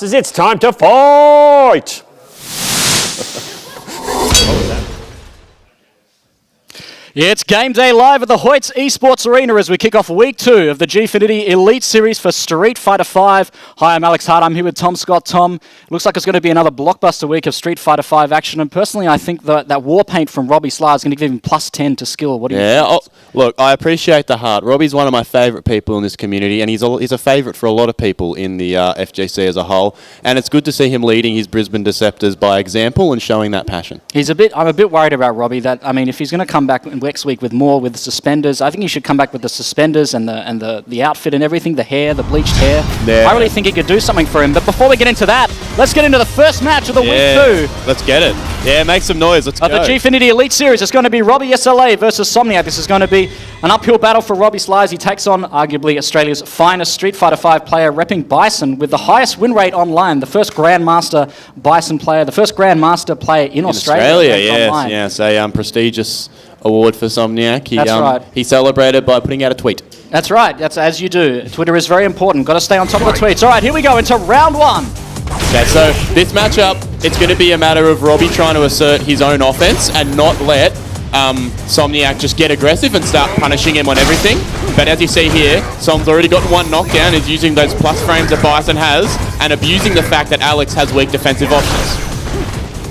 Masters, it's time to fight! Yeah, it's game day live at the Hoyts Esports Arena as we kick off week 2 of the Gfinity Elite Series for Street Fighter V. Hi, I'm Alex Hart. I'm here with Tom Scott. Tom, looks like it's going to be another blockbuster week of Street Fighter V action, and personally I think that war paint from Robbie Slar is going to give him plus 10 to skill. What do you think? Look, I appreciate the heart. Robbie's one of my favourite people in this community, and he's a favourite for a lot of people in the FGC as a whole, and it's good to see him leading his Brisbane Deceptors by example and showing that passion. I'm a bit worried about Robbie, that, I mean, if he's going to come back next week with the suspenders, I think he should come back with the suspenders and the outfit and everything, the hair, the bleached hair. Yeah. I really think he could do something for him. But before we get into that, let's get into the first match of the week 2. Let's get it. Yeah, make some noise. Let's go. The Gfinity Elite Series. It's going to be Robbie SLA versus Somniac. This is going to be an uphill battle for Robbie Sly as he takes on arguably Australia's finest Street Fighter V player, repping Bison with the highest win rate online. The first Grandmaster Bison player, the first Grandmaster player in Australia. Yes, a prestigious award for Somniac. That's right. He celebrated by putting out a tweet. That's right. That's as you do. Twitter is very important. Got to stay on top of the tweets. All right, here we go into round 1. Okay, so this matchup, it's going to be a matter of Robbie trying to assert his own offense and not let Somniac just get aggressive and start punishing him on everything. But as you see here, Som's already gotten one knockdown, is using those plus frames that Bison has and abusing the fact that Alex has weak defensive options.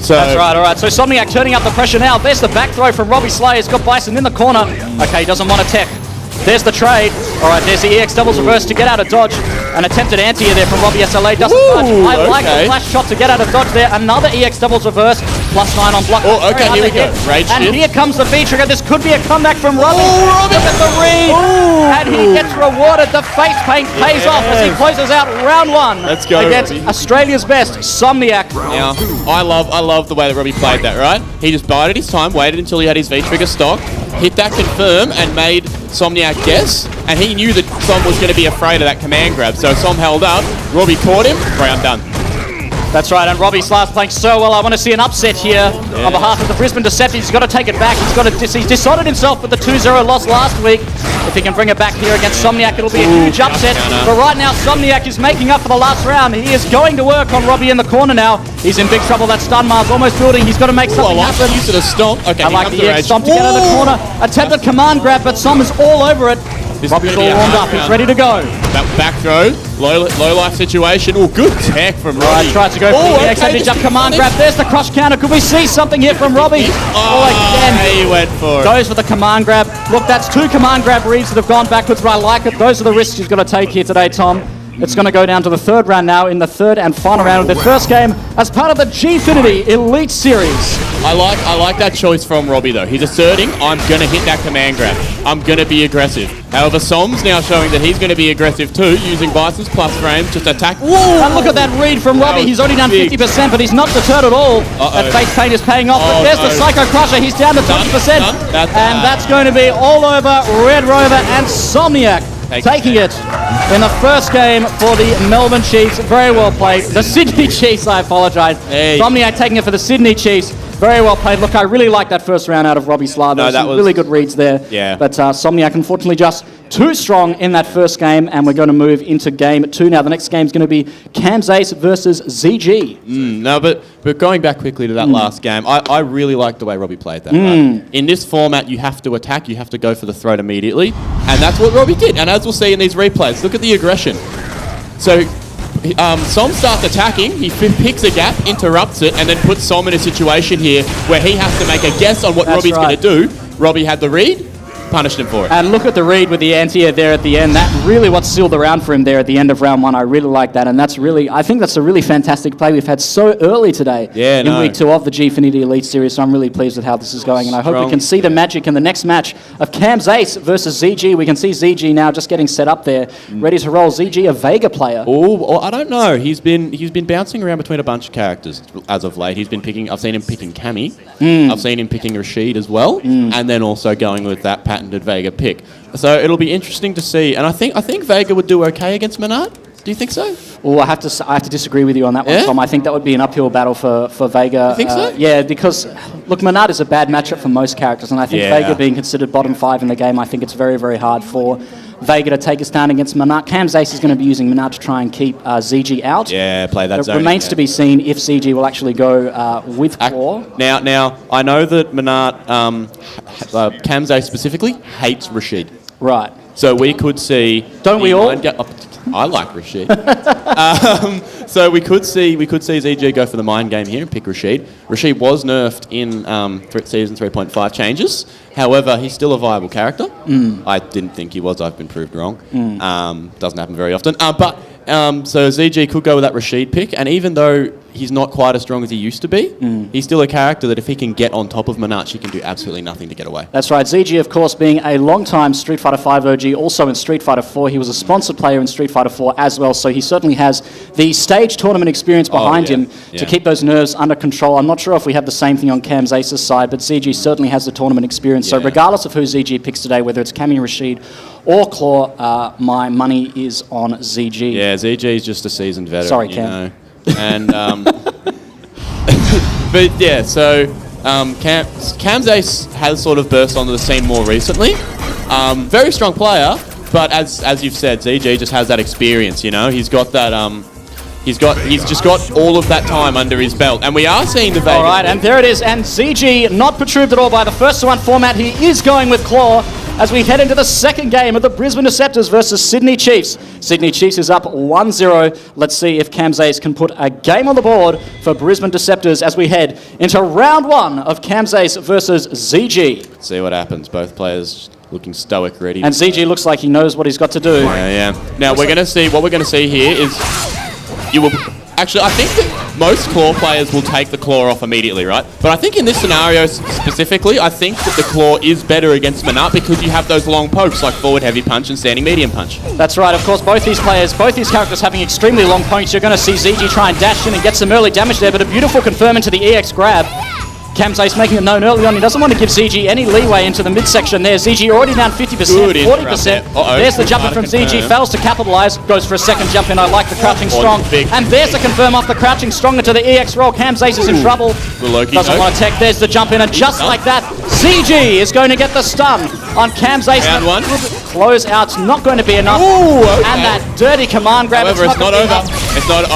So that's right, all right. So Somniac turning up the pressure now. There's the back throw from Robbie Slay. He's got Bison in the corner. Okay, he doesn't want to tech. There's the trade. All right, there's the EX doubles reverse to get out of dodge. An attempted anti-air there from Robbie SLA. Doesn't budge. I like the flash shot to get out of dodge there. Another EX doubles reverse. +9 on block. Oh, okay, here we go. Rage and shift. Here comes the V-trigger. This could be a comeback from Robbie. Look at the read. And he gets rewarded. The face paint pays off as he closes out round 1. Let's go, against Robbie. Australia's best, Somniac. Now, I love the way that Robbie played that, right? He just bided his time, waited until he had his V-trigger stock, hit that confirm, and made Somniac guess, and he knew that Som was going to be afraid of that command grab, so Som held up, Robbie caught him, round done. That's right, and Robbie Slar's playing so well. I want to see an upset here on behalf of the Brisbane Deceptors. He's got to take it back. He's dishonored himself with the 2-0 loss last week. If he can bring it back here against Somniac, it'll be a huge upset. But right now, Somniac is making up for the last round. He is going to work on Robbie in the corner now. He's in big trouble. That stun mar's almost building. He's got to make something happen. Use of the stomp. Okay, I like the EX stomp to get out of the corner. Attempted command grab, but Som is all over it. Robbie's all warmed up. He's ready to go. That back throw, low life situation. Oh, good tech from Robbie. Tries to go for the EX jump command grab. There's the cross counter. Could we see something here from Robbie? Again. He went for it. Goes for the command grab. Look, that's 2 command grab reads that have gone backwards, but I like it. Those are the risks he's going to take here today, Tom. It's going to go down to the 3rd round now in the 3rd and final round of the first game as part of the Gfinity Elite Series. I like that choice from Robbie though. He's asserting, I'm going to hit that command grab. I'm going to be aggressive. However, Som's now showing that he's going to be aggressive too, using Bison's plus frames, just attack. Whoa! And look at that read from Robbie. He's already done 50%, but he's not deterred at all. That face paint is paying off. But there's the Psycho Crusher. He's down to 20%. And that's going to be all over Red Rover and Somniac. Taking it in the first game for the Melbourne Chiefs. Very well played. The Sydney Chiefs, I apologise. Somniac taking it for the Sydney Chiefs. Very well played. Look, I really like that first round out of Robbie Slar. There was really good reads there. Yeah. But Somniac, unfortunately, just too strong in that first game, and we're going to move into game 2 now. The next game is going to be Kamzace versus ZG. No, but going back quickly to that last game, I really like the way Robbie played that. Right? In this format, you have to attack, you have to go for the throat immediately, and that's what Robbie did. And as we'll see in these replays, look at the aggression. So Som starts attacking, he picks a gap, interrupts it, and then puts Som in a situation here where he has to make a guess on what Robbie's going to do. Robbie had the read, punished him for it. And look at the read with the anti-air there at the end. That really what sealed the round for him there at the end of round 1. I really like that, and that's really, I think that's a really fantastic play we've had so early today in week 2 of the Gfinity Elite Series. So I'm really pleased with how this is going, and I hope we can see the magic in the next match of Kamzace versus ZG. We can see ZG now just getting set up there, ready to roll. ZG, a Vega player. Oh, I don't know. He's been bouncing around between a bunch of characters as of late. I've seen him picking Cammy. I've seen him picking Rashid as well, and then also going with that patented Vega pick. So it'll be interesting to see, and I think Vega would do okay against Menard. Do you think so? Well, I have to disagree with you on that one, Tom. I think that would be an uphill battle for Vega. You think so? Yeah, because, look, Menard is a bad matchup for most characters, and I think Vega being considered bottom 5 in the game, I think it's very, very hard for Vega to take us down against Manat. Cam's Ace is going to be using Manat to try and keep ZG out. Yeah, play that zone. It remains to be seen if ZG will actually go with Claw. Now, I know that Manat, Cam's Ace specifically, hates Rashid. Right. So we could see... Don't we all? I like Rashid. So we could see ZG go for the mind game here and pick Rashid. Rashid was nerfed in Season 3.5 changes. However, he's still a viable character. I didn't think he was. I've been proved wrong. Doesn't happen very often. So ZG could go with that Rashid pick, and even though he's not quite as strong as he used to be, he's still a character that if he can get on top of Manat, he can do absolutely nothing to get away. That's right. ZG, of course, being a long-time Street Fighter V OG, also in Street Fighter 4. He was a sponsored player in Street Fighter 4 as well, so he certainly has the stage tournament experience behind him to keep those nerves under control. I'm not sure if we have the same thing on Cam's Ace's side, but ZG certainly has the tournament experience. So regardless of who ZG picks today, whether it's Cammy Rashid or Claw, my money is on ZG. Yeah, ZG is just a seasoned veteran. Sorry, Cam. And but yeah, so Cam's Ace has sort of burst onto the scene more recently. Very strong player, but as you've said, ZG just has that experience. You know, he's got that. He's just got all of that time under his belt, and we are seeing the Vegas. All right, and there it is, and ZG not perturbed at all by the first to one format. He is going with Claw as we head into the second game of the Brisbane Deceptors versus Sydney Chiefs. Sydney Chiefs is up 1-0. Let's see if Cam's Ace can put a game on the board for Brisbane Deceptors as we head into round one of Cam's Ace versus ZG. Let's see what happens. Both players looking stoic, ready. And ZG looks like he knows what he's got to do. Yeah. Now we're going to see what we're going to see here is. You will actually. I think that most Claw players will take the Claw off immediately, right? But I think in this scenario specifically, I think that the Claw is better against Manat because you have those long pokes like forward heavy punch and standing medium punch. That's right. Of course, both these characters having extremely long points. You're going to see ZG try and dash in and get some early damage there, but a beautiful confirm into the EX grab. Cam's Ace making it known early on. He doesn't want to give ZG any leeway into the midsection there. ZG already down 50%, 40%. There's the jump in from ZG. Fails to capitalize. Goes for a second jump in. I like the crouching strong. And there's the confirm off the crouching strong into the EX roll. Cam's Ace is in trouble. Doesn't want to tech. There's the jump in. And just like that, ZG is going to get the stun on Cam's Ace. Round one. Close out's not going to be enough. And that dirty command grab. However, it's not over. It's not.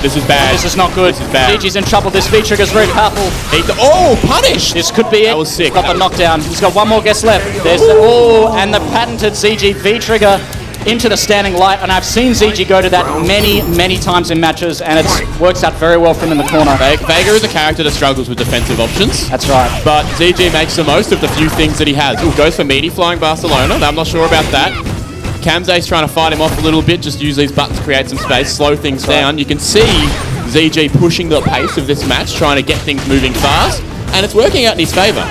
This is bad. This is not good. This is bad. ZG's in trouble. This V trigger's very powerful. Punish! This could be it. That was sick. Got the knockdown. He's got one more guess left. There's and the patented ZG V trigger into the standing light. And I've seen ZG go to that many times in matches, and it works out very well for him in the corner. Vega is a character that struggles with defensive options. That's right. But ZG makes the most of the few things that he has. Goes for meaty flying Barcelona. I'm not sure about that. Cam's Ace trying to fight him off a little bit. Just use these buttons, create some space, slow things down. You can see ZG pushing the pace of this match, trying to get things moving fast. And it's working out in his favour.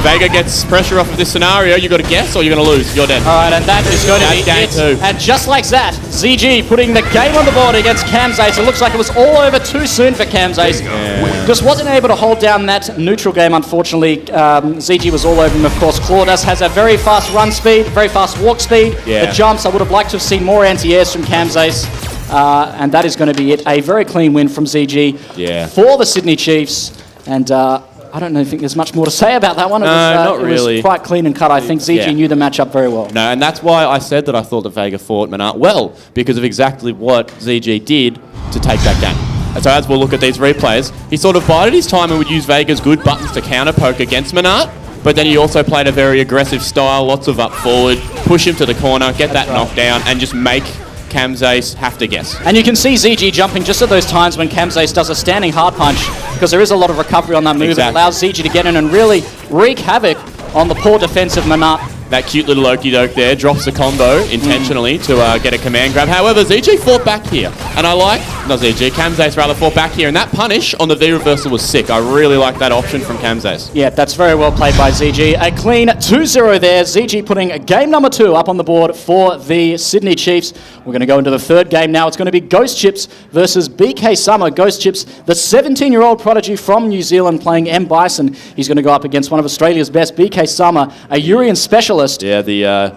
Vega gets pressure off of this scenario. You got to guess or you're going to lose. You're dead. All right, and that is going to be game it. two. And just like that, ZG putting the game on the board against Cam's Ace. It looks like it was all over too soon for Cam's Ace. Just wasn't able to hold down that neutral game, unfortunately. ZG was all over him, of course. Claudius has a very fast run speed, very fast walk speed. The jumps, I would have liked to have seen more anti-airs from Cam's Ace. And that is going to be it. A very clean win from ZG for the Sydney Chiefs. And I don't think there's much more to say about that one. Not really. It was quite clean and cut. I think ZG knew the matchup very well. No, and that's why I said that I thought that Vega fought Manat well, because of exactly what ZG did to take that game. And so as we'll look at these replays, he sort of bided his time and would use Vega's good buttons to counter poke against Manat, but then he also played a very aggressive style, lots of up forward, push him to the corner, get that knockdown, and just make Cam's Ace have to guess. And you can see ZG jumping just at those times when Cam's Ace does a standing hard punch, because there is a lot of recovery on that move. It allows ZG to get in and really wreak havoc on the poor defensive Manat. That cute little okey doke there drops the combo intentionally to get a command grab. However, ZG fought back here. And I like, not ZG, Cam's Ace rather fought back here. And that punish on the V reversal was sick. I really like that option from Cam's Ace. Yeah, that's very well played by ZG. A clean 2-0 there. ZG putting game number 2 up on the board for the Sydney Chiefs. We're going to go into the third game now. It's going to be Ghost Chips versus BK Summer. Ghost Chips, the 17-year-old prodigy from New Zealand playing M. Bison. He's going to go up against one of Australia's best, BK Summer, a Urian specialist. Yeah, the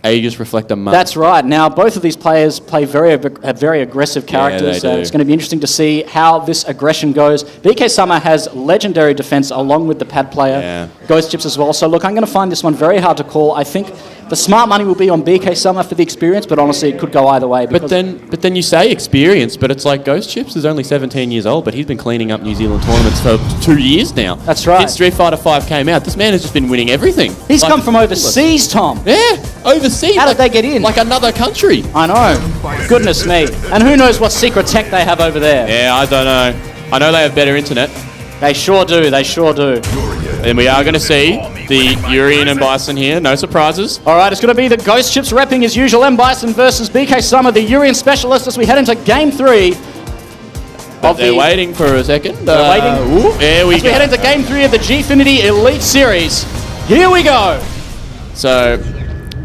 Aegis Reflector must. That's right. Now, both of these players play have very aggressive characters. they do. It's going to be interesting to see how this aggression goes. BK Summer has legendary defense along with the pad player. Yeah. Ghost Chips as well. So, look, I'm going to find this one very hard to call. I think the smart money will be on BK Summer for the experience, but honestly, it could go either way. But then you say experience, but it's like Ghost Chips is only 17 years old, but he's been cleaning up New Zealand tournaments for 2 years now. That's right. Since Street Fighter 5 came out, this man has just been winning everything. He's come from overseas, Tom. Yeah, overseas. How did they get in? Like another country. I know. Goodness me. And who knows what secret tech they have over there. Yeah, I don't know. I know they have better internet. They sure do. They sure do. And we are going to see the Urian and Bison here. No surprises. All right, it's going to be the Ghost Chips repping as usual. M. Bison versus BK Summer, the Urian specialist, as we head into Game 3. They're waiting for a second. They're waiting. Ooh, there we as go. we head into Game 3 of the Gfinity Elite Series. Here we go. So,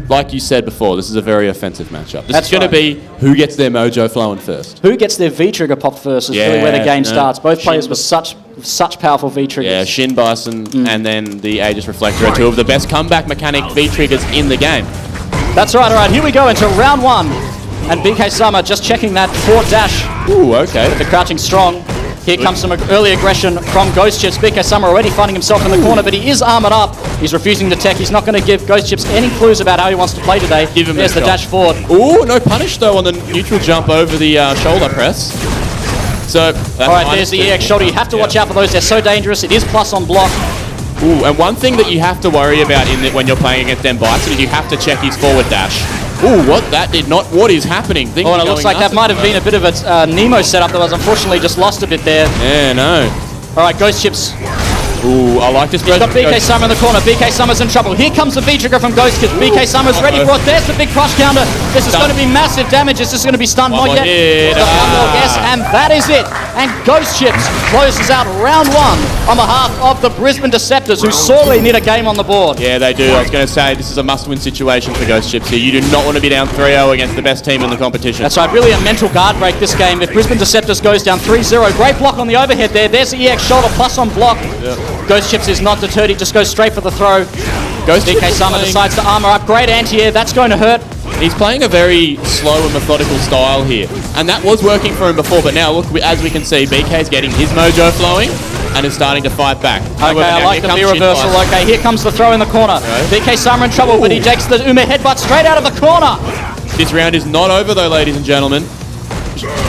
like you said before, this is a very offensive matchup. This That's is going right. to be who gets their mojo flowing first. Who gets their V-trigger popped first is really where the game starts. Both players with such powerful V-triggers. Yeah, Shin Bison and then the Aegis Reflector are two of the best comeback mechanic V-triggers in the game. That's right. All right, here we go into round 1. And BK Summer just checking that forward dash. Ooh, okay. The crouching strong. Here comes some early aggression from Ghost Chips. BK Summer already finding himself in the corner, but he is armoured up. He's refusing to tech. He's not going to give Ghost Chips any clues about how he wants to play today. Give him There's the dash forward. Ooh, no punish though on the neutral jump over the shoulder press. So, all right, there's the EX shoulder. You have to watch out for those. They're so dangerous. It is plus on block. Ooh, and one thing that you have to worry about when you're playing against them Bison is you have to check his forward dash. Ooh, what? That did not... What is happening? And it looks like that might have been a bit of a Nemo setup that was unfortunately just lost a bit there. Yeah, no. All right, Ghost Chips. Ooh, I like this. He's got BK Summer in the corner. BK Summer's in trouble. Here comes the V-trigger from Ghost Chips. BK Summer's ready for it. There's the big crush counter. This is going to be massive damage. This is going to be stunned. Not yet. One more guess, and that is it. And Ghost Chips closes out round 1 on behalf of the Brisbane Deceptors, who sorely need a game on the board. Yeah, they do. I was going to say, this is a must-win situation for Ghost Chips here. You do not want to be down 3-0 against the best team in the competition. That's right. Really a mental guard break this game. If Brisbane Deceptors goes down 3-0, great block on the overhead there. There's the EX shoulder plus on block. Yep. Ghost Chips is not deterred. He just goes straight for the throw. BK Summer decides to armor up. Great anti-air. That's going to hurt. He's playing a very slow and methodical style here. And that was working for him before, but now, look, as we can see, BK's getting his mojo flowing and is starting to fight back. Okay, I like the V-reversal. Okay, here comes the throw in the corner. BK Summer in trouble, but he takes the Uma headbutt straight out of the corner. This round is not over, though, ladies and gentlemen.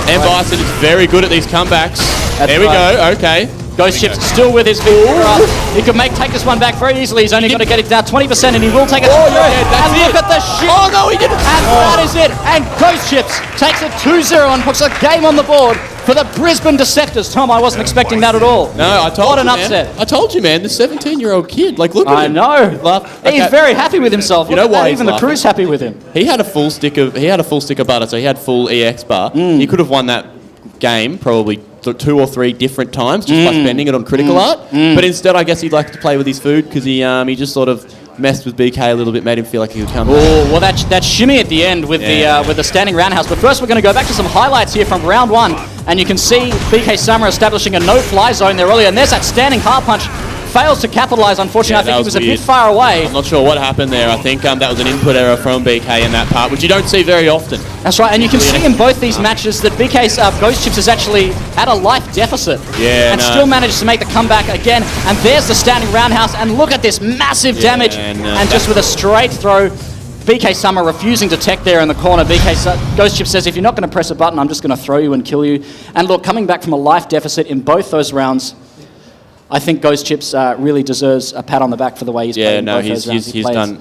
M. Bison is very good at these comebacks. There we go. Okay. Ghost Chips still with his V-trigger up. He could take this one back very easily. He's only got to get it down 20%, and he will take it. Oh, yeah, and look at the shit. Oh, no, he didn't. And that is it. And Ghost Chips takes it 2-0 and puts a game on the board for the Brisbane Deceptors. Tom, I wasn't expecting that at all. No, I told you, What an upset. I told you, man. This 17-year-old kid. Like, look at him. I know. He's very happy with himself. You know why? Even the crew's happy with him. He had a full stick of butter, so he had full EX bar. He could have won that game probably 2 or 3 different times just by spending it on critical art. But instead, I guess he'd like to play with his food because he just sort of messed with BK a little bit, made him feel like he could come back. Oh, well, that shimmy at the end with the standing roundhouse. But first, we're going to go back to some highlights here from round 1, and you can see BK Summer establishing a no-fly zone there earlier, and there's that standing hard punch. Fails to capitalize, unfortunately. I think he was a bit far away. I'm not sure what happened there. I think that was an input error from BK in that part, which you don't see very often. That's right, and you can see in both these matches that BK's Ghost Chips has actually had a life deficit. And still managed to make the comeback again. And there's the standing roundhouse, and look at this massive damage. And just with a straight throw, BK Summer refusing to tech there in the corner. Ghost Chips says, if you're not going to press a button, I'm just going to throw you and kill you. And look, coming back from a life deficit in both those rounds, I think Ghost Chips really deserves a pat on the back for the way he's played.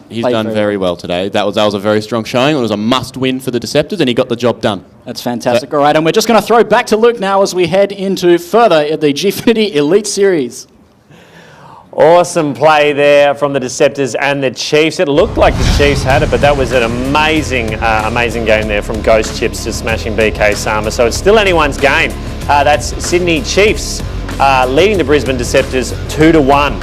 He's done very well today. That was a very strong showing. It was a must-win for the Deceptors, and he got the job done. That's fantastic. All right, and we're just going to throw back to Luke now as we head into further the Gfinity Elite Series. Awesome play there from the Deceptors and the Chiefs. It looked like the Chiefs had it, but that was an amazing game there from Ghost Chips just smashing BK Summer. So it's still anyone's game. That's Sydney Chiefs leading the Brisbane Deceptors 2-1.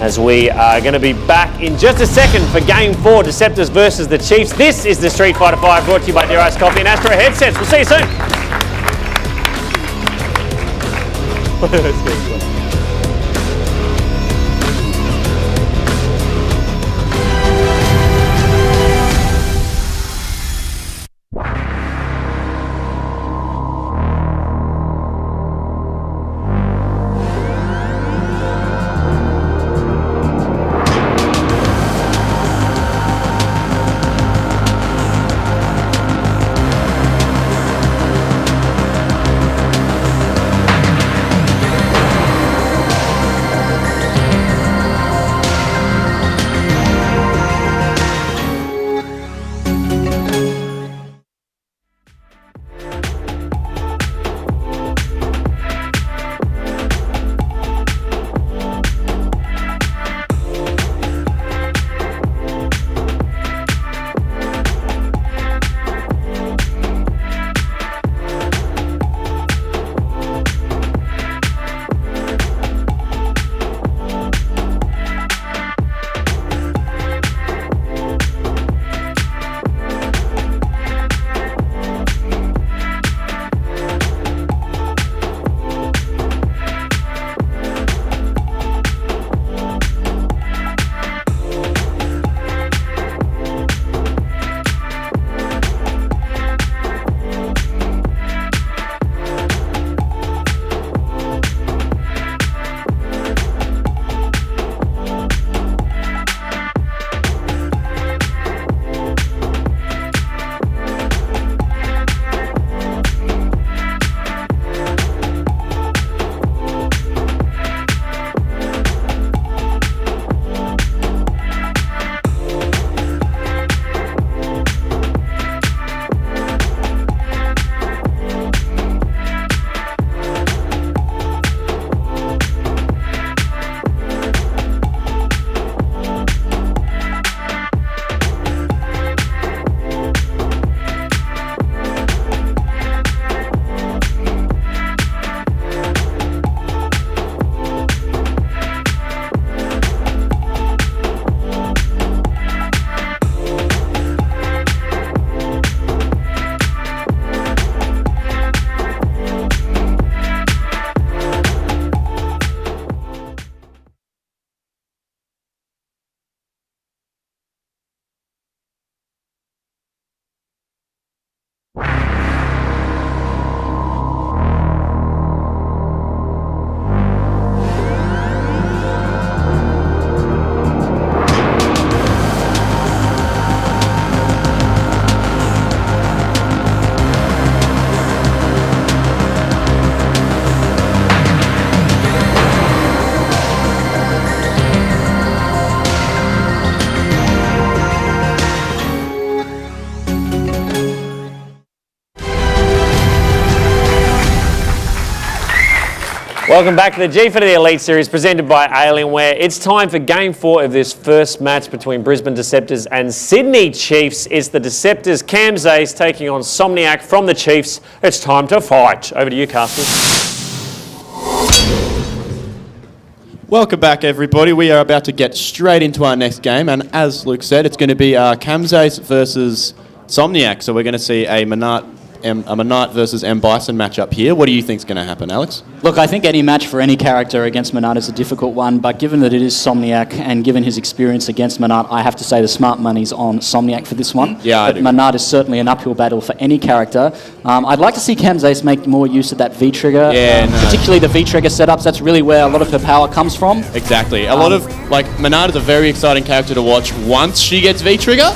As we are going to be back in just a second for Game 4, Deceptors versus the Chiefs. This is the Street Fighter 5 brought to you by Dear Ice Coffee and Astro Headsets. We'll see you soon. Welcome back to the Gfinity Elite Series presented by Alienware. It's time for Game 4 of this first match between Brisbane Deceptors and Sydney Chiefs. It's the Deceptors' Cam Zace taking on Somniac from the Chiefs. It's time to fight. Over to you, Castle. Welcome back, everybody. We are about to get straight into our next game, and as Luke said, it's going to be Cam Zace versus Somniac. So we're going to see a Manat versus M. Bison matchup here. What do you think is going to happen, Alex? Look, I think any match for any character against Manat is a difficult one, but given that it is Somniac and given his experience against Manat, I have to say the smart money's on Somniac for this one. Yeah, I do. Manat is certainly an uphill battle for any character. I'd like to see Cam Zace make more use of that V-trigger, particularly the V-trigger setups. That's really where a lot of her power comes from. Exactly. A lot of, Manat is a very exciting character to watch once she gets V-trigger.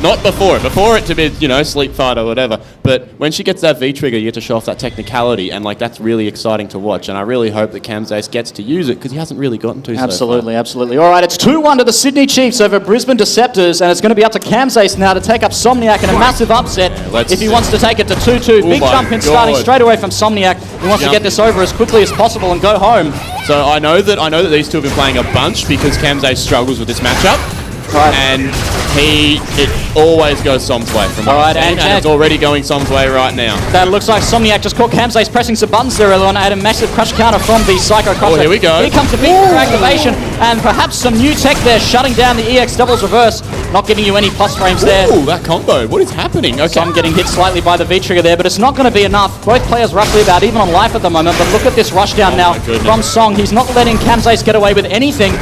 Not before. Before it to be, sleep fight or whatever. But when she gets that V-trigger, you get to show off that technicality, and that's really exciting to watch. And I really hope that Cam Zace gets to use it because he hasn't really gotten to. Absolutely. All right, it's 2-1 to the Sydney Chiefs over Brisbane Deceptors, and it's going to be up to Cam Zace now to take up Somniac in a massive upset if he wants to take it to 2-2. Big jump in starting straight away from Somniac. He wants to get this over as quickly as possible and go home. So I know that these two have been playing a bunch because Cam Zace struggles with this matchup. Right. And it always goes Som's way from what I've seen, and it's already going Som's way right now. That looks like Somniac just caught Cam Zace pressing some buttons there early on. I had a massive crush counter from the Psycho Crusher. Oh, here we go. Here comes a big activation, and perhaps some new tech there, shutting down the EX doubles reverse, not giving you any plus frames there. Ooh, that combo. What is happening? Okay. Some getting hit slightly by the V-trigger there, but it's not going to be enough. Both players roughly about even on life at the moment, but look at this rush down now from Song. He's not letting Cam Zace get away with anything.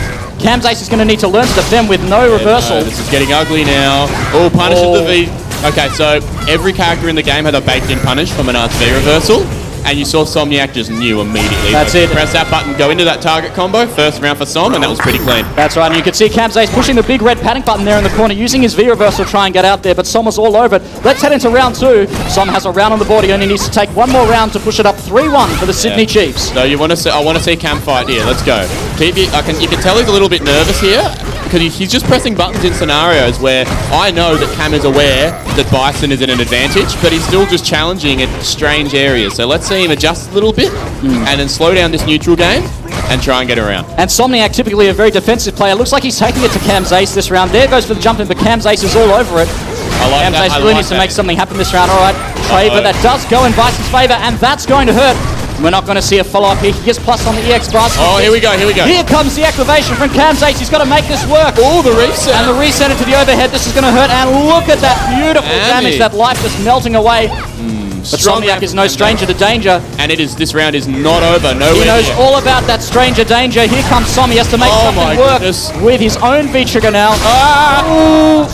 Cam Zace is going to need to learn to defend with no reversal. No, this is getting ugly now. Oh, punishes the V. Okay, so every character in the game had a baked-in punish from an V reversal, and you saw Somniac just knew immediately. That's it. Press that button, go into that target combo, first round for Som, and that was pretty clean. That's right, and you can see Cam Zace pushing the big red panic button there in the corner, using his V reversal to try and get out there, but Som was all over it. Let's head into round 2. Som has a round on the board. He only needs to take one more round to push it up 3-1 for the Sydney Chiefs. So I want to see Cam fight here. Let's go. You can tell he's a little bit nervous here because he's just pressing buttons in scenarios where I know that Cam is aware that Bison is at an advantage, but he's still just challenging at strange areas. So let's see him adjust a little bit and then slow down this neutral game and try and get around. And Somniac, typically a very defensive player, looks like he's taking it to Cam Zace this round. There goes for the jump in, but Cam Zace is all over it. Cam Zace really needs to make something happen this round. All right, trade, but that does go in Bison's favour, and that's going to hurt. We're not going to see a follow-up here. He gets plus on the EX bars. Oh, here we go. Here comes the activation from Cam Zace. He's got to make this work. Oh, the reset. And the reset into the overhead. This is going to hurt. And look at that beautiful damage. That life just melting away. But Somniac is no stranger to danger. And this round is not over. He knows all about that stranger danger. Here comes Som. He has to make something work with his own V-trigger now.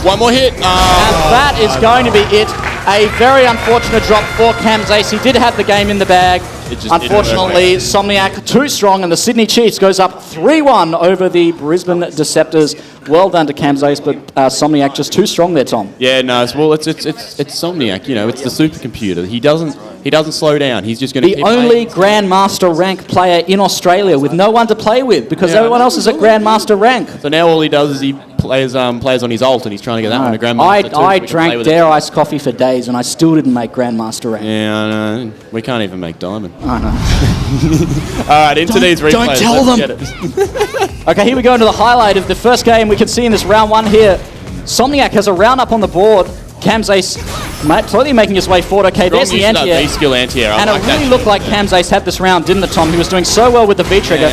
One more hit. And that is going to be it. A very unfortunate drop for Cam Zace. He did have the game in the bag. Unfortunately, Somniac too strong, and the Sydney Chiefs goes up 3-1 over the Brisbane Deceptors. Well done to Cam Zace, but Somniac just too strong there, Tom. Yeah, no, it's Somniac. It's the supercomputer. He doesn't slow down. He's just going to keep only Grandmaster rank player in Australia with no one to play with because everyone else is at Grandmaster rank. So now all he does is he plays on his ult and he's trying to get that one to Grandmaster. I drank Dare Ice coffee for days and I still didn't make Grandmaster rank. Yeah, I know. We can't even make Diamond. I know. All right, into these replays. Don't tell them. Okay, here we go into the highlight of the first game we can see in this round 1 here. Somniac has a round up on the board. Cam Zace slowly making his way forward. Okay, there's the anti-air. V-skill anti-air. And it really looked like Cam Zace had this round, didn't it, Tom? He was doing so well with the V-trigger.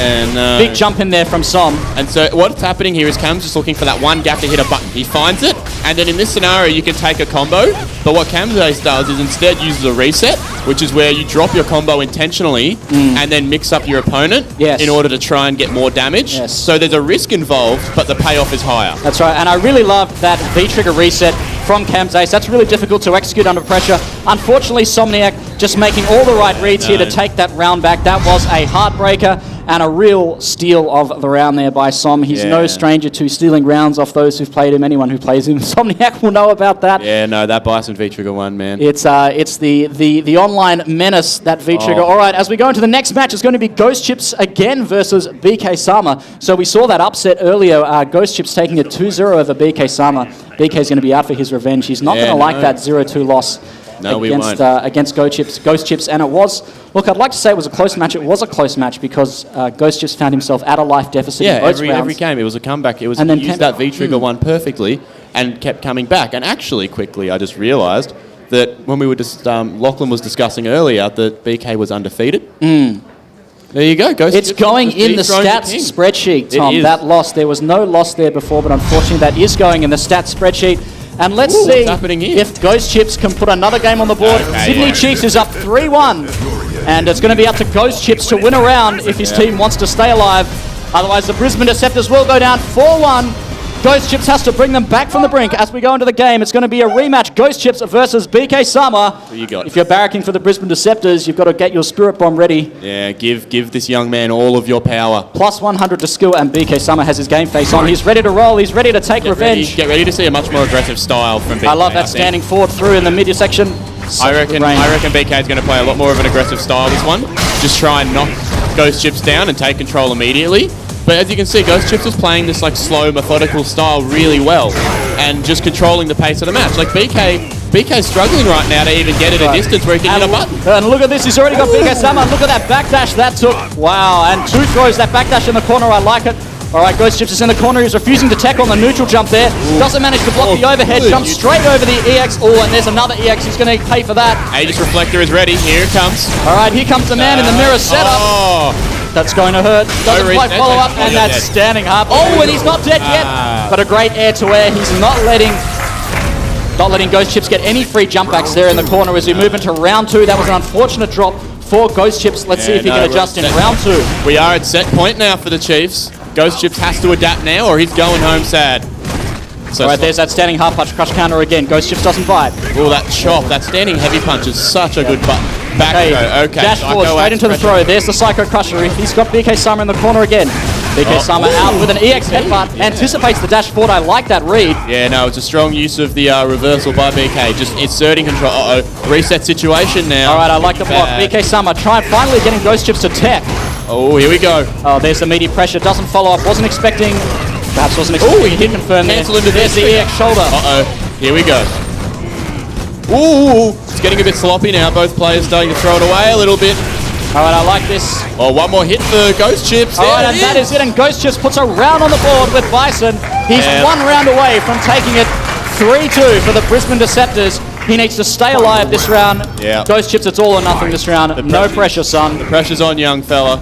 Big jump in there from Som. And so what's happening here is Cam's just looking for that one gap to hit a button. He finds it, and then in this scenario, you can take a combo. But what Cam Zace does is instead uses a reset, which is where you drop your combo intentionally and then mix up your opponent in order to try and get more damage. Yes. So there's a risk involved, but the payoff is higher. That's right, and I really loved that V-trigger reset from Cam Zace. That's really difficult to execute under pressure. Unfortunately, Somniac just making all the right reads here to take that round back. That was a heartbreaker and a real steal of the round there by Som. He's no stranger to stealing rounds off those who've played him. Anyone who plays him, Somniac will know about that. Yeah, no, that Bison V-trigger one, man. It's the online menace, that V-trigger. All right, as we go into the next match, it's going to be Ghost Chips again versus BK Sama. So we saw that upset earlier. Ghost Chips taking a 2-0 over BK Sama. BK's going to be out for his revenge. He's not going to like that 0-2 loss. No, we against, won't. against Ghost Chips, and it was, look, I'd like to say it was a close match. It was a close match because Ghost Chips found himself at a life deficit in both rounds. Every game it was a comeback. It was And he then used that V-trigger one perfectly and kept coming back. And actually, quickly, I just realised that when we were just, Lachlan was discussing earlier that BK was undefeated. There you go. It's going in the stats spreadsheet, Tom. That loss. There was no loss there before, but unfortunately that is going in the stats spreadsheet. And let's see if Ghost Chips can put another game on the board. Sydney Chiefs is up 3-1. And it's going to be up to Ghost Chips to win a round if his team wants to stay alive. Otherwise, the Brisbane Deceptors will go down 4-1. Ghost Chips has to bring them back from the brink. As we go into the game, it's going to be a rematch. Ghost Chips versus BK Sama. Who you got? If you're barracking for the Brisbane Deceptors, you've got to get your Spirit Bomb ready. Yeah, give this young man all of your power. Plus 100 to skill, and BK Sama has his game face on. He's ready to roll. He's ready to take revenge. Get ready to see a much more aggressive style from BK. I love that standing forward through in the midsection. I reckon BK is going to play a lot more of an aggressive style this one. Just try and knock Ghost Chips down and take control immediately. But as you can see, Ghost Chips is playing this like slow, methodical style really well, and just controlling the pace of the match. Like BK's struggling right now to even get at a distance where he can hit a button. And look at this, he's already got BK Sama. Look at that backdash that took. Wow, and two throws, that backdash in the corner, I like it. All right, Ghost Chips is in the corner. He's refusing to tackle on the neutral jump there. Doesn't manage to block the overhead. Jumps straight over the EX. Oh, and there's another EX. He's going to pay for that. Aegis Reflector is ready. Here it comes. All right, here comes the man in the mirror setup. That's going to hurt. Doesn't quite follow up, and that's standing up. Oh, and he's not dead yet. But a great air-to-air. He's not letting Ghost Chips get any free jump backs there in the corner as we move into round 2. That was an unfortunate drop for Ghost Chips. Let's see if he can adjust in round 2. We are at set point now for the Chiefs. Ghost Chips has to adapt now or he's going home sad. So all right, there's that standing half punch crush counter again. Ghost Chips doesn't bite. Oh, that chop, that standing heavy punch is such a good button. Back okay. Dash forward, straight into the throw. There's the Psycho Crusher. He's got BK Sama in the corner again. BK Sama out with an EX headbutt. Anticipates the dash forward. I like that read. Yeah, no, it's a strong use of the reversal by BK. Just inserting control. Reset situation now. All right, I like the block. BK Sama finally getting Ghost Chips to tech. Oh, here we go. Oh, there's the meaty pressure. Doesn't follow up. Wasn't expecting. Perhaps wasn't expecting. He did confirm there. There's the EX shoulder. Here we go. Ooh, it's getting a bit sloppy now. Both players starting to throw it away a little bit. All right, I like this. Oh, one more hit for Ghost Chips. All right, and that is it. And Ghost Chips puts a round on the board with Bison. He's 1 round away from taking it 3-2 for the Brisbane Deceptors. He needs to stay alive this round. Yeah. Ghost Chips, it's all or nothing this round. No pressure, son. The pressure's on, young fella.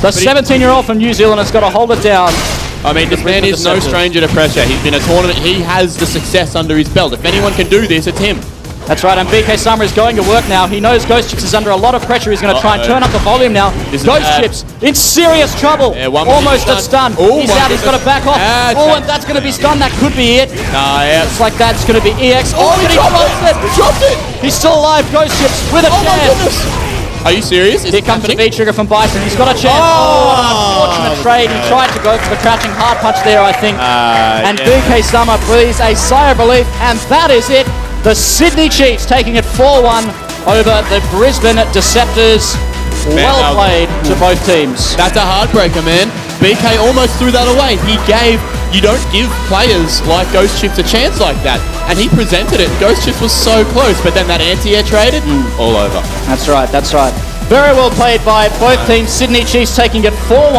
The 17-year-old from New Zealand has got to hold it down. I mean, this man is no stranger to pressure. He's been a tournament. He has the success under his belt. If anyone can do this, it's him. That's right, and BK Sama is going to work now. He knows Ghost Chips is under a lot of pressure. He's going to try and turn up the volume now. Ghost Chips in serious trouble. Yeah, almost at stun. He's out. He's got to back off. And that's going to be stun. That could be it. Just like that, it's going to be EX. But he dropped it. He's still alive. Ghost Chips with a chance. Are you serious? Here comes the V-trigger from Bison. He's got a chance. Unfortunate trade. He tried to go for the crouching hard punch there, I think. And BK Sama breathes a sigh of relief, and that is it. The Sydney Chiefs taking it 4-1 over the Brisbane Deceptors. Well played to both teams. That's a heartbreaker, man. BK almost threw that away. You don't give players like Ghost Chips a chance like that. And he presented it. Ghost Chips was so close, but then that anti-air traded, all over. That's right. Very well played by both teams. Sydney Chiefs taking it 4-1.